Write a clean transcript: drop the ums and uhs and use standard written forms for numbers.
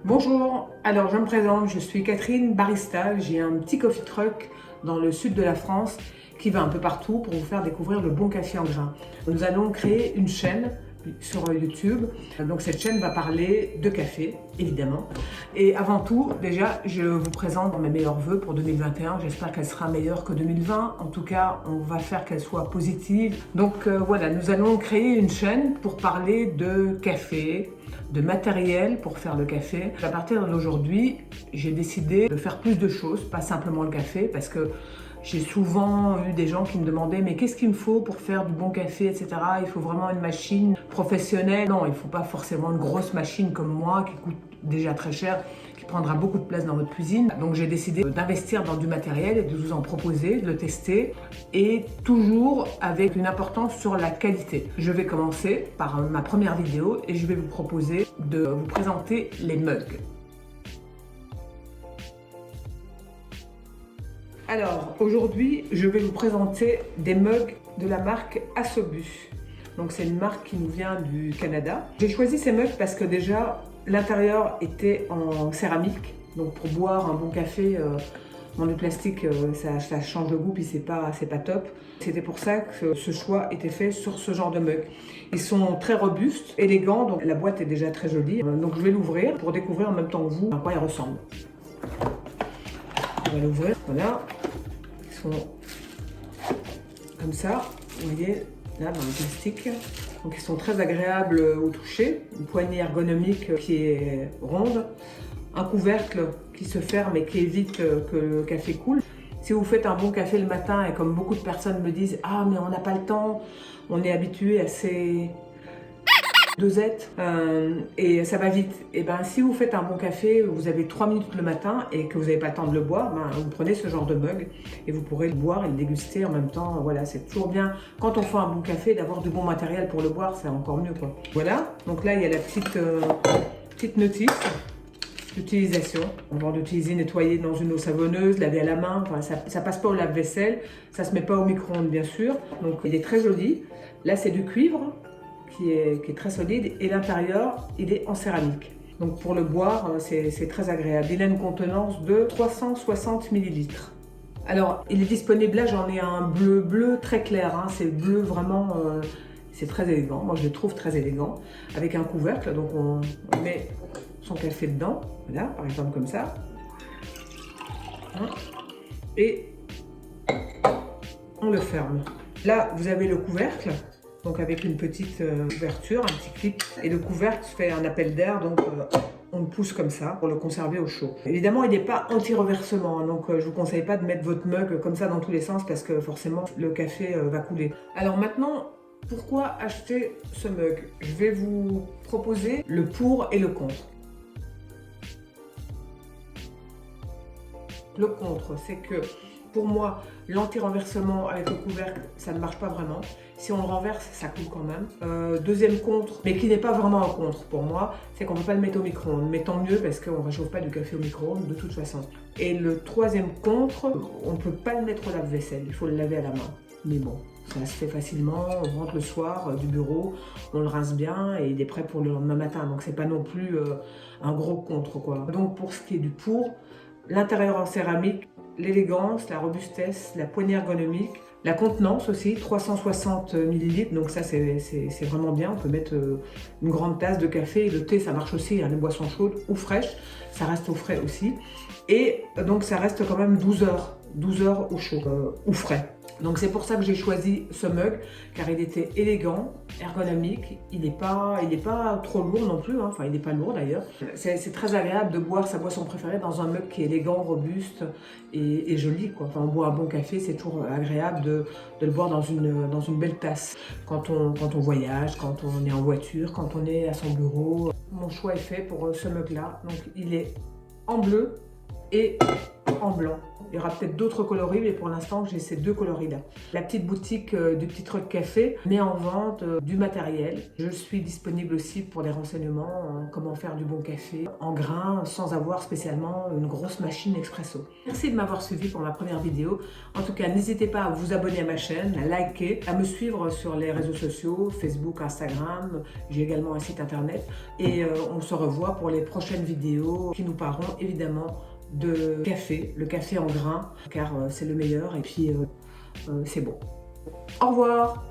Bonjour, alors je me présente, je suis Catherine, barista. J'ai un petit coffee truck dans le sud de la France qui va un peu partout pour vous faire découvrir le bon café en grains. Nous allons créer une chaîne sur YouTube. Donc cette chaîne va parler de café, évidemment. Et avant tout, déjà, je vous présente mes meilleurs vœux pour 2021. J'espère qu'elle sera meilleure que 2020. En tout cas, on va faire qu'elle soit positive. Donc voilà, nous allons créer une chaîne pour parler de café, de matériel pour faire le café. À partir d'aujourd'hui, j'ai décidé de faire plus de choses, pas simplement le café, parce que j'ai souvent eu des gens qui me demandaient mais qu'est-ce qu'il me faut pour faire du bon café, etc. Il faut vraiment une machine professionnelle. Non, il ne faut pas forcément une grosse machine comme moi qui coûte déjà très cher, qui prendra beaucoup de place dans votre cuisine. Donc j'ai décidé d'investir dans du matériel et de vous en proposer, de le tester, et toujours avec une importance sur la qualité. Je vais commencer par ma première vidéo et je vais vous proposer de vous présenter les mugs. Alors, aujourd'hui, je vais vous présenter des mugs de la marque Asobus. Donc, c'est une marque qui nous vient du Canada. J'ai choisi ces mugs parce que déjà, l'intérieur était en céramique. Donc, pour boire un bon café, le plastique, ça change le goût, puis c'est pas top. C'était pour ça que ce choix était fait sur ce genre de mug. Ils sont très robustes, élégants, donc la boîte est déjà très jolie. Donc, je vais l'ouvrir pour découvrir en même temps que vous à quoi il ressemble. On va l'ouvrir, voilà. Ils sont comme ça, vous voyez, là dans le plastique. Donc ils sont très agréables au toucher. Une poignée ergonomique qui est ronde. Un couvercle qui se ferme et qui évite que le café coule. Si vous faites un bon café le matin et comme beaucoup de personnes me disent « Ah mais on n'a pas le temps, on est habitué à ces dosettes et ça va vite ». Et ben si vous faites un bon café, vous avez 3 minutes le matin et que vous n'avez pas le temps de le boire, vous prenez ce genre de mug et vous pourrez le boire et le déguster en même temps. Voilà, c'est toujours bien quand on fait un bon café d'avoir du bon matériel pour le boire, c'est encore mieux quoi. Voilà, donc là il y a la petite notice d'utilisation. On va d'utiliser, nettoyer dans une eau savonneuse, laver à la main, enfin, ça passe pas au lave-vaisselle, ça se met pas au micro-ondes bien sûr. Donc il est très joli. Là c'est du cuivre qui est très solide et l'intérieur il est en céramique. Donc pour le boire c'est très agréable. Il a une contenance de 360 ml. Alors il est disponible, là j'en ai un bleu très clair, hein. C'est bleu vraiment, c'est très élégant, moi je le trouve très élégant, avec un couvercle, donc on met son café dedans, voilà, par exemple comme ça, et on le ferme. Là vous avez le couvercle, donc avec une petite ouverture, un petit clip, et le couvercle fait un appel d'air, donc on le pousse comme ça pour le conserver au chaud. Évidemment, il n'est pas anti-reversement, donc je ne vous conseille pas de mettre votre mug comme ça dans tous les sens parce que forcément le café va couler. Alors maintenant, pourquoi acheter ce mug? Je vais vous proposer le pour et le contre. Le contre, c'est que pour moi, l'anti-renversement avec le couvercle, ça ne marche pas vraiment. Si on le renverse, ça coule quand même. Deuxième contre, mais qui n'est pas vraiment un contre pour moi, c'est qu'on ne peut pas le mettre au micro-ondes. Mais tant mieux parce qu'on ne réchauffe pas du café au micro-ondes de toute façon. Et le troisième contre, on ne peut pas le mettre au lave-vaisselle, il faut le laver à la main. Mais bon, ça se fait facilement, on rentre le soir du bureau, on le rince bien et il est prêt pour le lendemain matin. Donc c'est pas non plus un gros contre quoi. Donc pour ce qui est du pour, l'intérieur en céramique, l'élégance, la robustesse, la poignée ergonomique, la contenance aussi, 360 ml, donc ça c'est vraiment bien. On peut mettre une grande tasse de café, le thé ça marche aussi, hein, les boissons chaudes ou fraîches, ça reste au frais aussi. Et donc ça reste quand même 12 heures au chaud ou frais. Donc c'est pour ça que j'ai choisi ce mug, car il était élégant, ergonomique, il n'est pas trop lourd non plus, hein. Enfin il n'est pas lourd d'ailleurs. C'est très agréable de boire sa boisson préférée dans un mug qui est élégant, robuste et joli quoi. Enfin on boit un bon café, c'est toujours agréable de le boire dans une belle tasse. Quand on voyage, quand on est en voiture, quand on est à son bureau. Mon choix est fait pour ce mug là, donc il est en bleu et en blanc. Il y aura peut-être d'autres coloris, mais pour l'instant, j'ai ces 2 coloris-là. La petite boutique du Petit Truc Café met en vente du matériel. Je suis disponible aussi pour des renseignements, comment faire du bon café en grains, sans avoir spécialement une grosse machine expresso. Merci de m'avoir suivi pour ma première vidéo. En tout cas, n'hésitez pas à vous abonner à ma chaîne, à liker, à me suivre sur les réseaux sociaux, Facebook, Instagram. J'ai également un site internet. Et on se revoit pour les prochaines vidéos qui nous parleront évidemment de café, le café en grains, car c'est le meilleur et puis c'est bon. Au revoir!